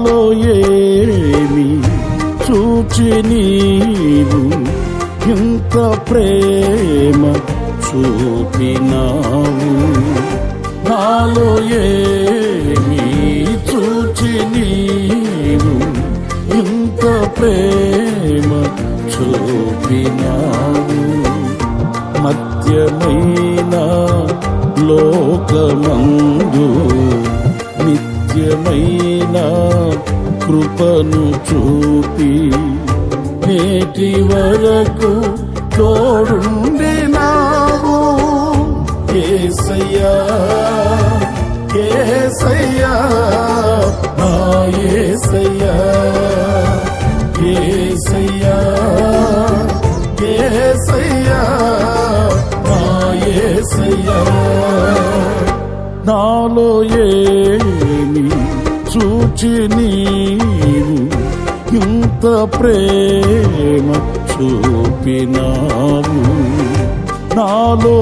నాలో ఏమి చూచి నీవు ఇంత ప్రేమ చూపినావు? నాలో ఏమి చూచి నీవు ఇంత ప్రేమ చూపినావు? మధ్యమైన లోకమందు నిత్యమైన కృపను చూపి నేటి వరకు తోడుండినావు. యేసయ్యా యేసయ్యా నా యేసయ్యా, యేసయ్యా యేసయ్యా నా యేసయ్యా. నాలో ఏమి చూచి నీవు ఇంత ప్రేమ చూపినావు? నాలో